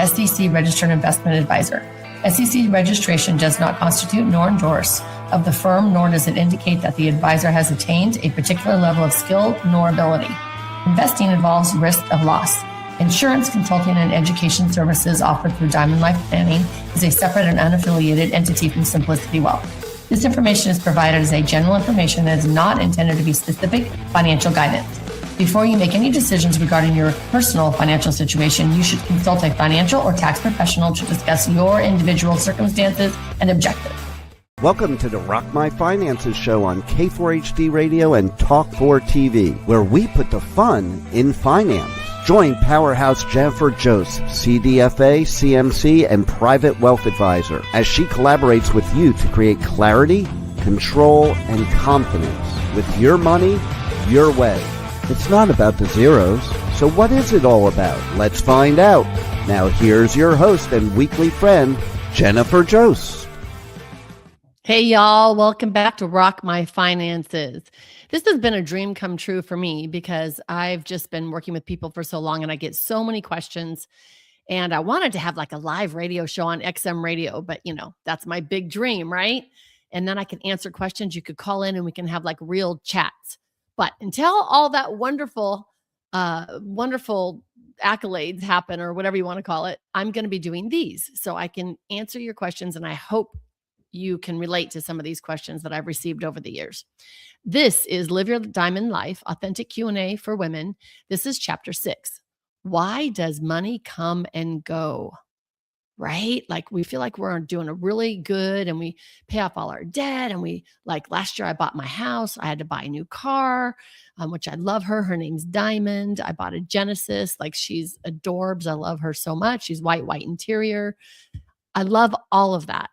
SEC registered investment advisor. SEC registration does not constitute nor endorse of the firm, nor does it indicate that the advisor has attained a particular level of skill nor ability. Investing involves risk of loss. Insurance, consulting, and education services offered through Diamond Life Planning is a separate and unaffiliated entity from Simplicity Wealth. This information is provided as a general information that is not intended to be specific financial guidance. Before you make any decisions regarding your personal financial situation, you should consult a financial or tax professional to discuss your individual circumstances and objectives. Welcome to the Rock My Finances show on K4HD Radio and Talk4 TV, where we put the fun in finance. Join Powerhouse Jennifer Jost, CDFA, CMC, and Private Wealth Advisor, as she collaborates with you to create clarity, control, and confidence with your money, your way. It's not about the zeros, so what is it all about? Let's find out. Now here's your host and weekly friend, Jennifer Jost. Hey y'all, welcome back to Rock My Finances. This has been a dream come true for me because I've just been working with people for so long and I get so many questions, and I wanted to have like a live radio show on XM radio, but that's my big dream, right? And then I can answer questions. You could call in and we can have like real chats. But until all that wonderful accolades happen, or whatever you want to call it, I'm going to be doing these so I can answer your questions. And I hope you can relate to some of these questions that I've received over the years. This is Live Your Diamond Life, Authentic Q&A for Women. This is Chapter 6. Why does money come and go? Right? Like we feel like we're doing a really good and we pay off all our debt. And last year I bought my house. I had to buy a new car, which I love her. Her name's Diamond. I bought a Genesis. Like she's adorbs. I love her so much. She's white interior. I love all of that.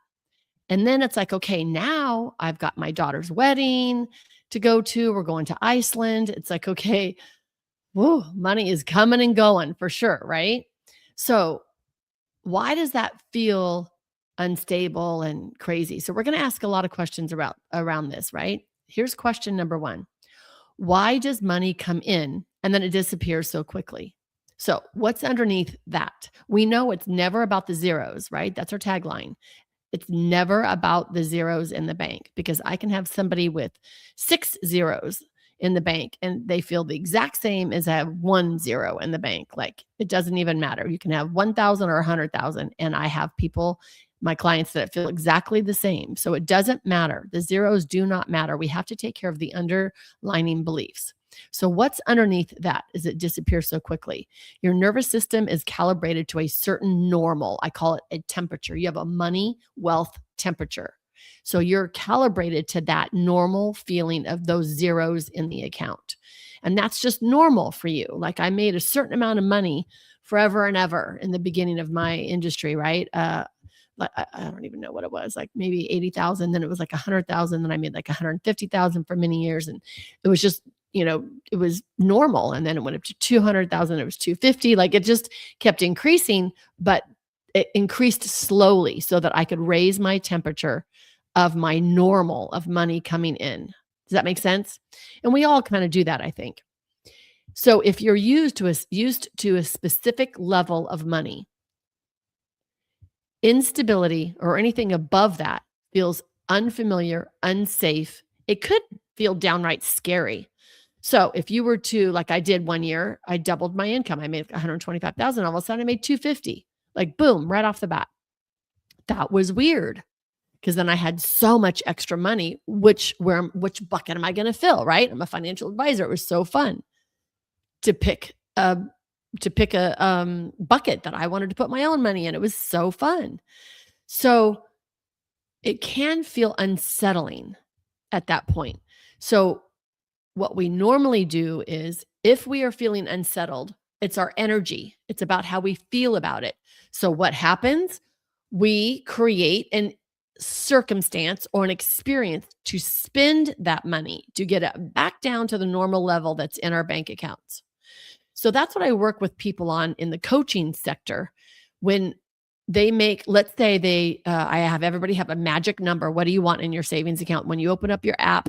And then it's like, okay, now I've got my daughter's wedding to go to. We're going to Iceland. It's like, okay, whoa, money is coming and going for sure, right? So why does that feel unstable and crazy? So we're going to ask a lot of questions around this, right? Here's question number 1. Why does money come in and then it disappears so quickly? So what's underneath that? We know it's never about the zeros, right? That's our tagline. It's never about the zeros in the bank, because I can have somebody with 6 zeros in the bank and they feel the exact same as I have 1 zero in the bank. Like it doesn't even matter. You can have 1,000 or 100,000. And I have people, my clients, that feel exactly the same. So it doesn't matter. The zeros do not matter. We have to take care of the underlying beliefs. So what's underneath that is it disappears so quickly. Your nervous system is calibrated to a certain normal. I call it a temperature. You have a money, wealth temperature. So you're calibrated to that normal feeling of those zeros in the account. And that's just normal for you. Like I made a certain amount of money forever and ever in the beginning of my industry, right? I don't even know what it was, like maybe 80,000. Then it was like 100,000. Then I made like 150,000 for many years. And it was just, it was normal. And then it went up to 200,000. It was 250. Like it just kept increasing, but it increased slowly so that I could raise my temperature of my normal of money coming in. Does that make sense? And we all kind of do that, I think. So if you're used to a specific level of money, instability or anything above that feels unfamiliar, unsafe. It could feel downright scary. So if you were to, like I did one year, I doubled my income. I made 125,000. All of a sudden I made 250. Like boom, right off the bat. That was weird. Because then I had so much extra money, which bucket am I going to fill, right? I'm a financial advisor. It was so fun to pick a bucket that I wanted to put my own money in. It was so fun. So it can feel unsettling at that point. So what we normally do is, if we are feeling unsettled, it's our energy. It's about how we feel about it. So what happens? We create an circumstance or an experience to spend that money to get it back down to the normal level that's in our bank accounts. So that's what I work with people on in the coaching sector. When they make, let's say I have everybody have a magic number. What do you want in your savings account? When you open up your app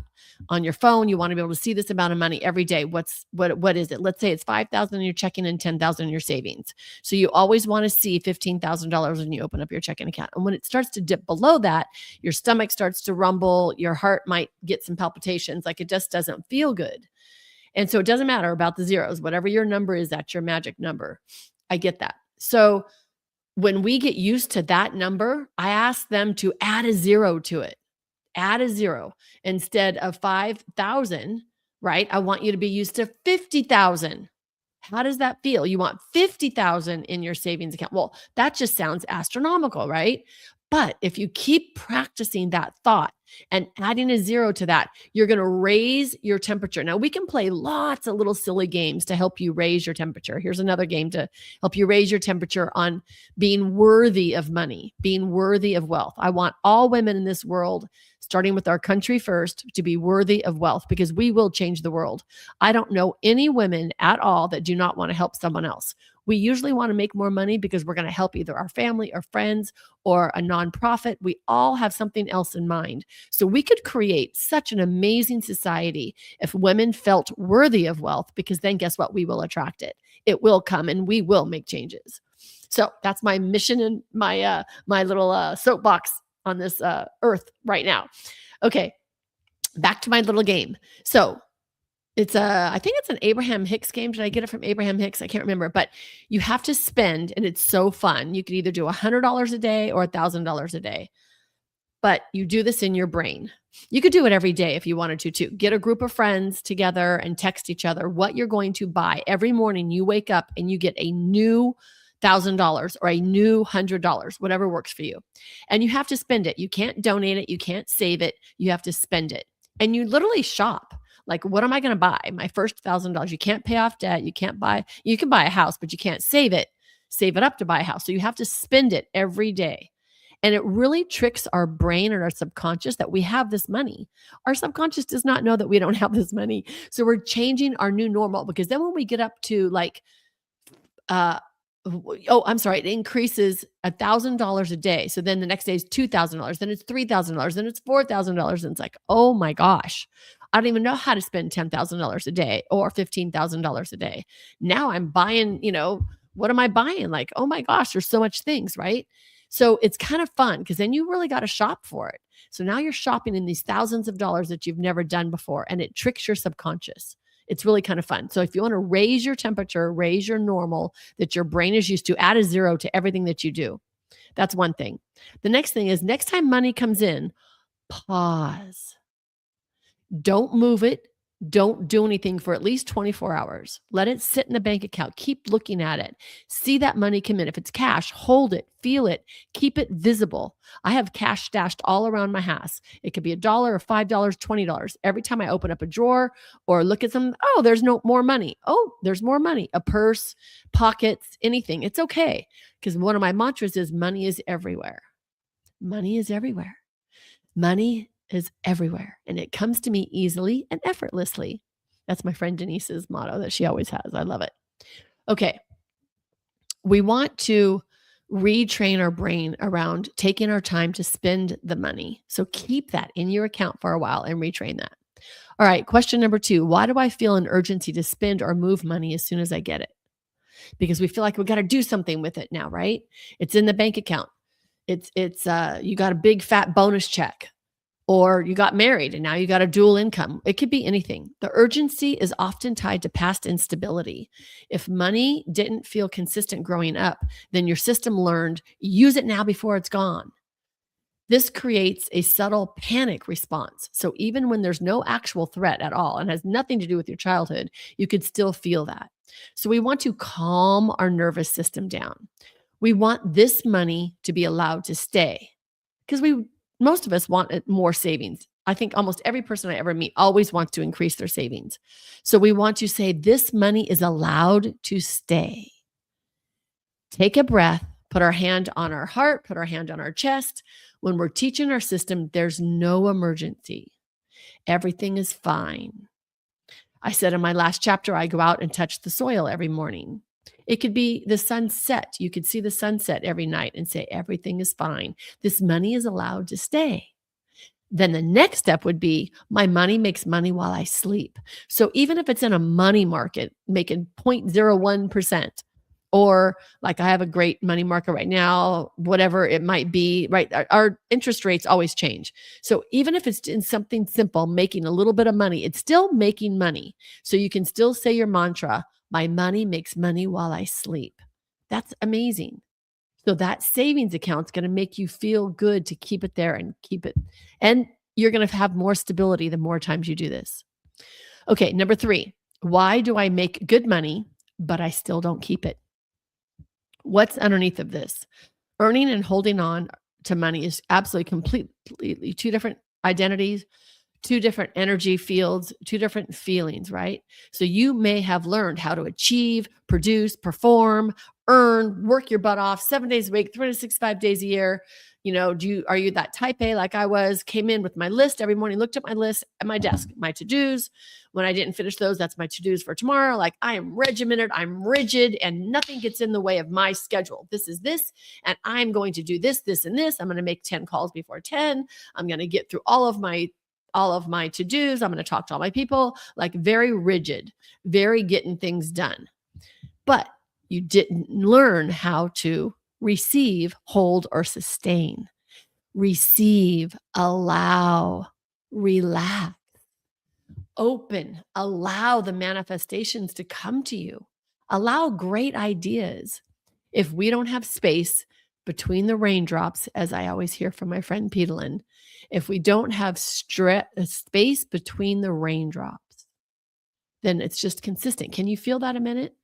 on your phone, you want to be able to see this amount of money every day. What is it? Let's say it's 5,000 in your checking and 10,000 in your savings. So you always want to see $15,000 when you open up your checking account. And when it starts to dip below that, your stomach starts to rumble, your heart might get some palpitations, like it just doesn't feel good. And so it doesn't matter about the zeros, whatever your number is, that's your magic number. I get that. So when we get used to that number, I ask them to add a zero to it. Add a zero instead of 5,000, right? I want you to be used to 50,000. How does that feel? You want 50,000 in your savings account. Well, that just sounds astronomical, right? But if you keep practicing that thought and adding a zero to that, you're going to raise your temperature. Now, we can play lots of little silly games to help you raise your temperature. Here's another game to help you raise your temperature on being worthy of money, being worthy of wealth. I want all women in this world, starting with our country first, to be worthy of wealth, because we will change the world. I don't know any women at all that do not want to help someone else. We usually want to make more money because we're going to help either our family or friends or a nonprofit. We all have something else in mind. So we could create such an amazing society if women felt worthy of wealth, because then guess what? We will attract it. It will come and we will make changes. So that's my mission and my little soapbox on this earth right now. Okay, back to my little game. So it's I think it's an Abraham Hicks game. Did I get it from Abraham Hicks? I can't remember, but you have to spend, and it's so fun. You can either do $100 a day or $1,000 a day, but you do this in your brain. You could do it every day if you wanted to too. Get a group of friends together and text each other what you're going to buy. Every morning you wake up and you get a new $1,000 or a new $100, whatever works for you. And you have to spend it. You can't donate it. You can't save it. You have to spend it. And you literally shop. Like, what am I going to buy? My first $1,000. You can't pay off debt. You can buy a house, but you can't save it up to buy a house. So you have to spend it every day. And it really tricks our brain and our subconscious that we have this money. Our subconscious does not know that we don't have this money. So we're changing our new normal, because then when we get up to like, it increases $1,000 a day. So then the next day is $2,000. Then it's $3,000. Then it's $4,000. And it's like, oh my gosh, I don't even know how to spend $10,000 a day or $15,000 a day. Now I'm buying, what am I buying? Like, oh my gosh, there's so much things, right? So it's kind of fun, because then you really got to shop for it. So now you're shopping in these thousands of dollars that you've never done before, and it tricks your subconscious. It's really kind of fun. So if you want to raise your temperature, raise your normal that your brain is used to, add a zero to everything that you do. That's one thing. The next thing is, next time money comes in, pause. Don't move it. Don't do anything for at least 24 hours. Let it sit in the bank account. Keep looking at it. See that money come in. If it's cash, hold it, feel it, keep it visible. I have cash stashed all around my house. It could be $1 or $5, $20. Every time I open up a drawer or look at some, oh, there's no more money. Oh, there's more money. A purse, pockets, anything. It's okay. Because one of my mantras is money is everywhere. Money is everywhere. Money is everywhere, and it comes to me easily and effortlessly. That's my friend Denise's motto that she always has. I love it. Okay. We want to retrain our brain around taking our time to spend the money. So keep that in your account for a while and retrain that. All right. Question number 2. Why do I feel an urgency to spend or move money as soon as I get it? Because we feel like we got to do something with it now, right? It's in the bank account. It's you got a big fat bonus check. Or you got married and now you got a dual income. It could be anything. The urgency is often tied to past instability. If money didn't feel consistent growing up, then your system learned, use it now before it's gone. This creates a subtle panic response. So even when there's no actual threat at all and has nothing to do with your childhood, you could still feel that. So we want to calm our nervous system down. We want this money to be allowed to stay, because most of us want more savings. I think almost every person I ever meet always wants to increase their savings. So we want to say, this money is allowed to stay. Take a breath, put our hand on our heart, put our hand on our chest. When we're teaching our system, there's no emergency. Everything is fine. I said in my last chapter, I go out and touch the soil every morning. It could be the sunset. You could see the sunset every night and say, everything is fine. This money is allowed to stay. Then the next step would be, my money makes money while I sleep. So even if it's in a money market making 0.01%, or like I have a great money market right now, whatever it might be, right? Our interest rates always change. So even if it's in something simple, making a little bit of money, it's still making money. So you can still say your mantra, my money makes money while I sleep. That's amazing. So that savings account's going to make you feel good to keep it there and keep it. And you're going to have more stability the more times you do this. Okay, number 3, why do I make good money, but I still don't keep it? What's underneath of this? Earning and holding on to money is absolutely completely 2 different identities, 2 different energy fields, 2 different feelings, right? So you may have learned how to achieve, produce, perform, earn, work your butt off 7 days a week, 365 days a year. Are you that type A like I was, came in with my list every morning, looked at my list at my desk, my to-dos. When I didn't finish those, that's my to-dos for tomorrow. Like, I am regimented, I'm rigid, and nothing gets in the way of my schedule. This is this, and I'm going to do this, this, and this. I'm going to make 10 calls before 10. I'm going to get through all of my to-dos. I'm going to talk to all my people, like very rigid, very getting things done. But you didn't learn how to receive, hold, or sustain. Receive, allow, relax, open, allow the manifestations to come to you. Allow great ideas. If we don't have space between the raindrops, as I always hear from my friend Petalin, if we don't have space between the raindrops, then it's just consistent. Can you feel that a minute?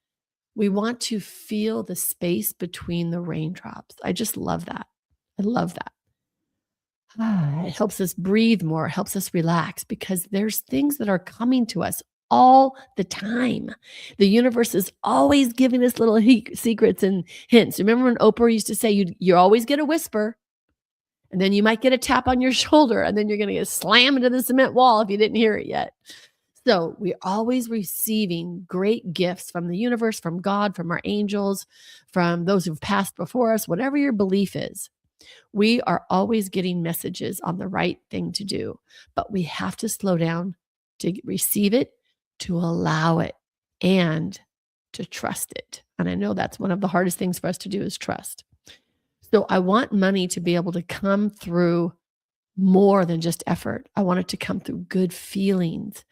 We want to feel the space between the raindrops. I just love that. I love that. It helps us breathe more, helps us relax, because there's things that are coming to us all the time. The universe is always giving us little secrets and hints. Remember when Oprah used to say, you always get a whisper, and then you might get a tap on your shoulder, and then you're going to get slammed into the cement wall if you didn't hear it yet. So we're always receiving great gifts from the universe, from God, from our angels, from those who've passed before us, whatever your belief is. We are always getting messages on the right thing to do, but we have to slow down to receive it, to allow it, and to trust it. And I know that's one of the hardest things for us to do, is trust. So I want money to be able to come through more than just effort. I want it to come through good feelings.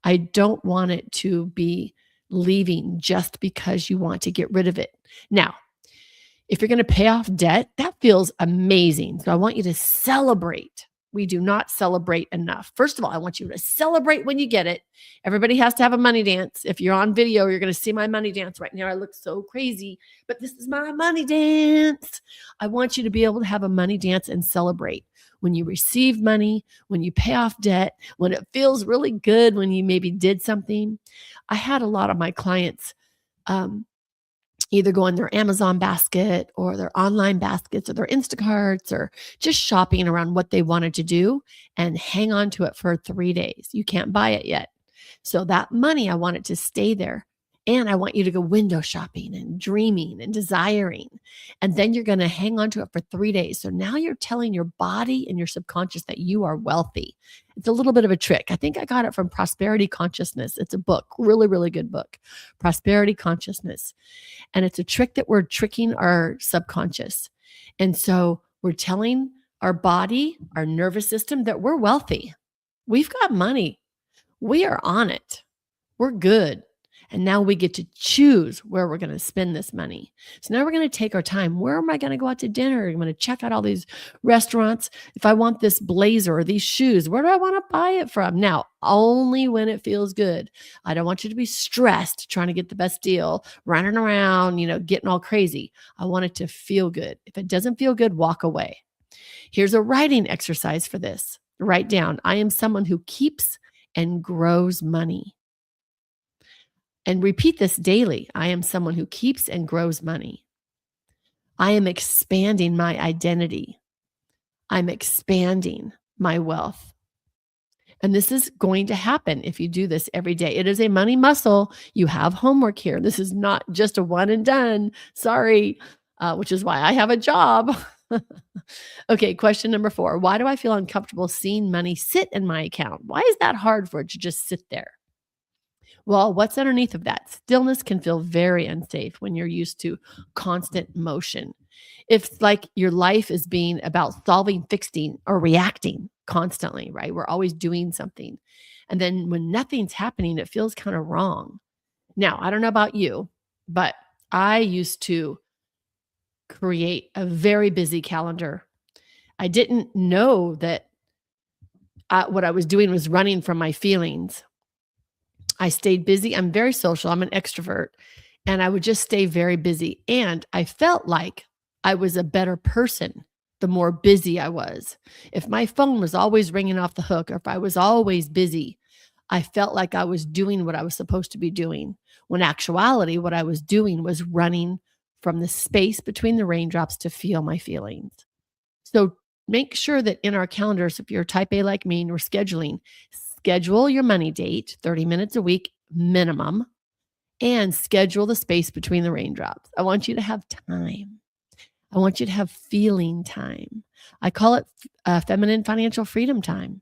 I don't want it to be leaving just because you want to get rid of it. Now, if you're going to pay off debt, that feels amazing. So I want you to celebrate. We do not celebrate enough. First of all, I want you to celebrate when you get it. Everybody has to have a money dance. If you're on video, you're going to see my money dance right now. I look so crazy, but this is my money dance. I want you to be able to have a money dance and celebrate. When you receive money, when you pay off debt, when it feels really good, when you maybe did something. I had a lot of my clients either go in their Amazon basket or their online baskets or their Instacarts, or just shopping around what they wanted to do and hang on to it for 3 days. You can't buy it yet. So that money, I want it to stay there. And I want you to go window shopping and dreaming and desiring. And then you're going to hang on to it for 3 days. So now you're telling your body and your subconscious that you are wealthy. It's a little bit of a trick. I think I got it from Prosperity Consciousness. It's a book, really, really good book, Prosperity Consciousness. And it's a trick that we're tricking our subconscious. And so we're telling our body, our nervous system, that we're wealthy. We've got money. We are on it. We're good. And now we get to choose where we're going to spend this money. So now we're going to take our time. Where am I going to go out to dinner? I'm going to check out all these restaurants. If I want this blazer or these shoes, where do I want to buy it from? Now, only when it feels good. I don't want you to be stressed trying to get the best deal, running around, getting all crazy. I want it to feel good. If it doesn't feel good, walk away. Here's a writing exercise for this. Write down, I am someone who keeps and grows money. And repeat this daily. I am someone who keeps and grows money. I am expanding my identity. I'm expanding my wealth. And this is going to happen if you do this every day. It is a money muscle. You have homework here. This is not just a one and done. Sorry, which is why I have a job. Okay, question number 4. Why do I feel uncomfortable seeing money sit in my account? Why is that hard for it to just sit there? Well, what's underneath of that? Stillness can feel very unsafe when you're used to constant motion. If like your life is being about solving, fixing, or reacting constantly, right? We're always doing something. And then when nothing's happening, it feels kind of wrong. Now, I don't know about you, but I used to create a very busy calendar. I didn't know that what I was doing was running from my feelings. I stayed busy. I'm very social. I'm an extrovert. And I would just stay very busy. And I felt like I was a better person the more busy I was. If my phone was always ringing off the hook, or if I was always busy, I felt like I was doing what I was supposed to be doing. When actuality, what I was doing was running from the space between the raindrops to feel my feelings. So make sure that in our calendars, if you're type A like me and we're scheduling, schedule your money date, 30 minutes a week minimum, and schedule the space between the raindrops. I want you to have time. I want you to have feeling time. I call it feminine financial freedom time.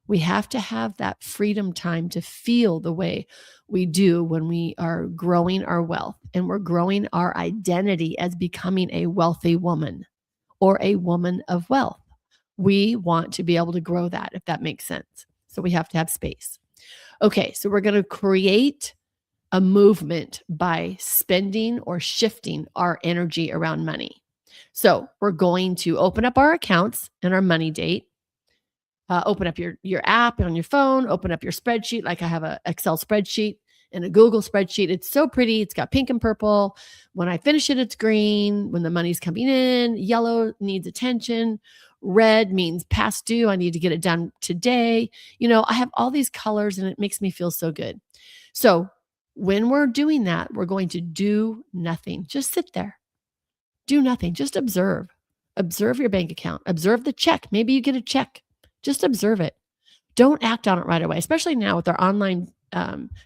We have to have that freedom time to feel the way we do when we are growing our wealth and we're growing our identity as becoming a wealthy woman or a woman of wealth. We want to be able to grow that, if that makes sense. So we have to have space. Okay, so we're going to create a movement by spending or shifting our energy around money. So we're going to open up our accounts and our money date. Open up your app on your phone, open up your spreadsheet. Like I have an Excel spreadsheet and a Google spreadsheet. It's so pretty. It's got pink and purple. When I finish it, it's green. When the money's coming in, yellow needs attention. Red means past due. I need to get it done today. I have all these colors and it makes me feel so good. So when we're doing that, we're going to do nothing. Just sit there. Do nothing. Just observe. Observe your bank account. Observe the check. Maybe you get a check. Just observe it. Don't act on it right away, especially now with our online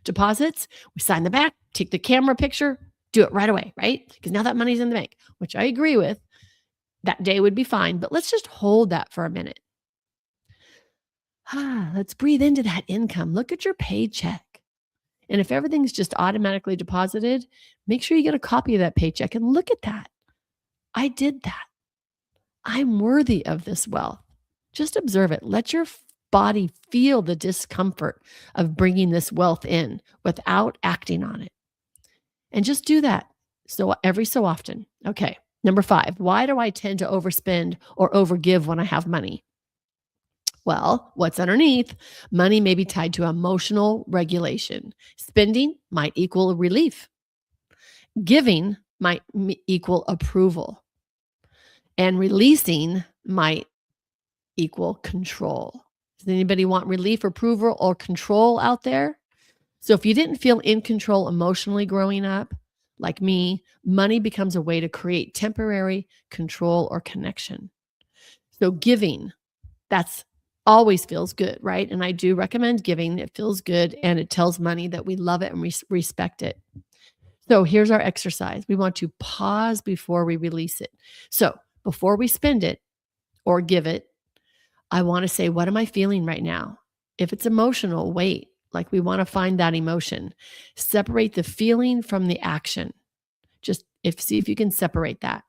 deposits. We sign the back, take the camera picture, do it right away, right? Because now that money's in the bank, which I agree with. That day would be fine, but let's just hold that for a minute. Let's breathe into that income. Look at your paycheck. And if everything's just automatically deposited, make sure you get a copy of that paycheck and look at that. I did that. I'm worthy of this wealth. Just observe it. Let your body feel the discomfort of bringing this wealth in without acting on it. And just do that every so often. Okay. Number 5, why do I tend to overspend or overgive when I have money? Well, what's underneath? Money may be tied to emotional regulation. Spending might equal relief. Giving might equal approval. And releasing might equal control. Does anybody want relief, approval, or control out there? So if you didn't feel in control emotionally growing up, like me, money becomes a way to create temporary control or connection. So giving, that's always feels good, right? And I do recommend giving. It feels good and it tells money that we love it and respect it. So here's our exercise. We want to pause before we release it. So before we spend it or give it, I want to say, what am I feeling right now? If it's emotional, wait. Like we want to find that emotion. Separate the feeling from the action. See if you can separate that.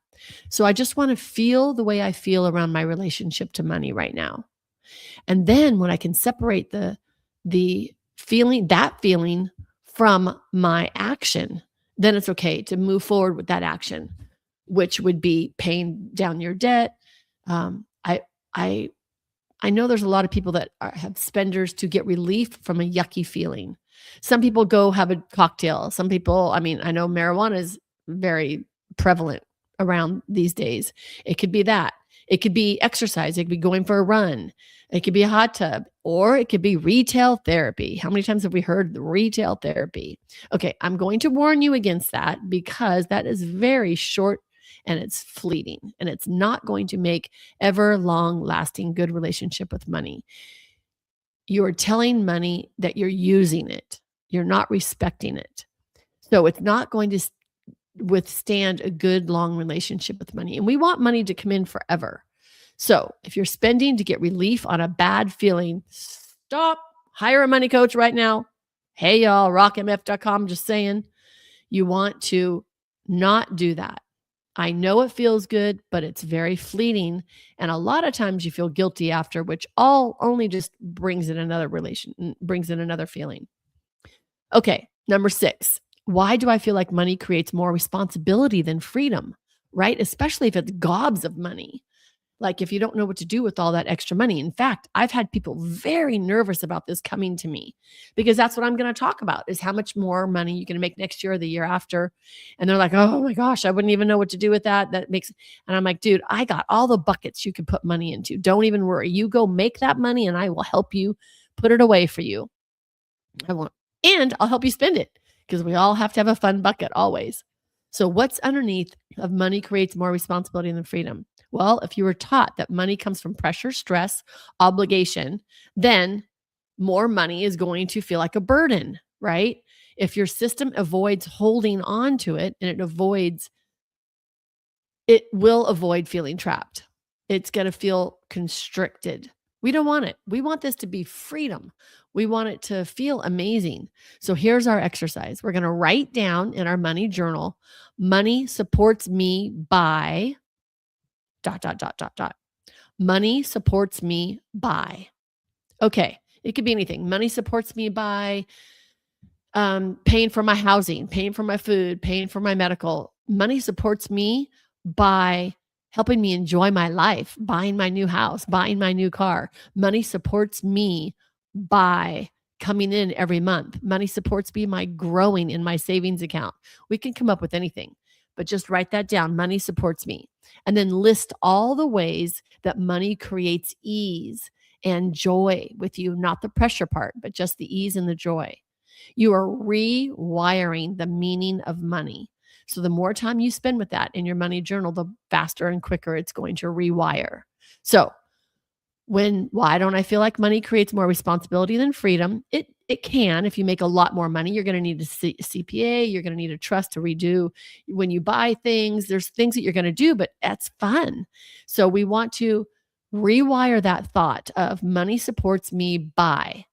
So I just want to feel the way I feel around my relationship to money right now. And then when I can separate the feeling from my action, then it's okay to move forward with that action, which would be paying down your debt. I know there's a lot of people that have spenders to get relief from a yucky feeling. Some people go have a cocktail. Some people, I know marijuana is very prevalent around these days. It could be that. It could be exercise. It could be going for a run. It could be a hot tub, or it could be retail therapy. How many times have we heard the retail therapy? Okay, I'm going to warn you against that because that is very short and it's fleeting and it's not going to make ever long lasting good relationship with money. you are telling money that you're using it. You're not respecting it. So it's not going to withstand a good, long relationship with money. And we want money to come in forever. So if you're spending to get relief on a bad feeling, stop. Hire a money coach right now. Hey, y'all, rockmf.com, just saying. You want to not do that. I know it feels good, but it's very fleeting. And a lot of times you feel guilty after, which only just brings in another feeling. Okay, number 6. Why do I feel like money creates more responsibility than freedom, right? Especially if it's gobs of money. Like if you don't know what to do with all that extra money. In fact, I've had people very nervous about this coming to me because that's what I'm going to talk about is how much more money you're going to make next year or the year after. And they're like, oh my gosh, I wouldn't even know what to do with that. And I'm like, dude, I got all the buckets you can put money into. Don't even worry. You go make that money and I will help you put it away for you. And I'll help you spend it because we all have to have a fun bucket always. So what's underneath of money creates more responsibility than freedom? Well, if you were taught that money comes from pressure, stress, obligation, then more money is going to feel like a burden, right? If your system avoids holding on to it and it will avoid feeling trapped. It's going to feel constricted. We don't want it. We want this to be freedom. We want it to feel amazing. So here's our exercise. We're going to write down in our money journal, money supports me by ... Money supports me by. Okay, it could be anything. Money supports me by paying for my housing, paying for my food, paying for my medical. Money supports me by helping me enjoy my life, buying my new house, buying my new car. Money supports me by coming in every month. Money supports me by growing in my savings account. We can come up with anything, but just write that down. Money supports me. And then list all the ways that money creates ease and joy with you, not the pressure part, but just the ease and the joy. You are rewiring the meaning of money. So the more time you spend with that in your money journal, the faster and quicker it's going to rewire. So why don't I feel like money creates more responsibility than freedom? It can. If you make a lot more money, you're going to need a CPA. You're going to need a trust to redo. When you buy things, there's things that you're going to do, but that's fun. So we want to rewire that thought of money supports me by,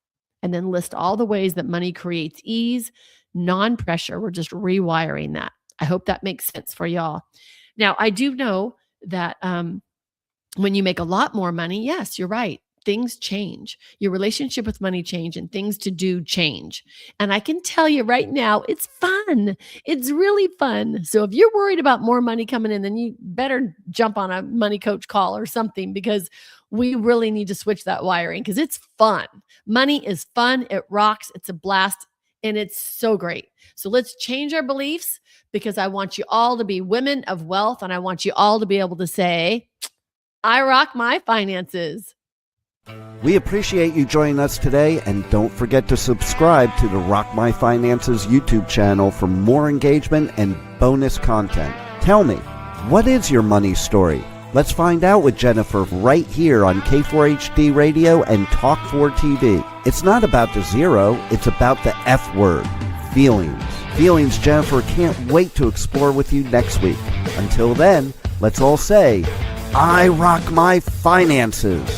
and then list all the ways that money creates ease, non-pressure. We're just rewiring that. I hope that makes sense for y'all. Now, I do know that when you make a lot more money, yes, you're right. Things change. Your relationship with money change and things to do change. And I can tell you right now, it's fun. It's really fun. So if you're worried about more money coming in, then you better jump on a money coach call or something because we really need to switch that wiring because it's fun. Money is fun. It rocks. It's a blast. And it's so great. So let's change our beliefs because I want you all to be women of wealth. And I want you all to be able to say, I rock my finances. We appreciate you joining us today, and don't forget to subscribe to the Rock My Finances YouTube channel for more engagement and bonus content. Tell me, what is your money story? Let's find out with Jennifer right here on K4HD Radio and Talk 4 TV. It's not about the zero, it's about the F word, feelings. Feelings Jennifer can't wait to explore with you next week. Until then, let's all say, I rock my finances.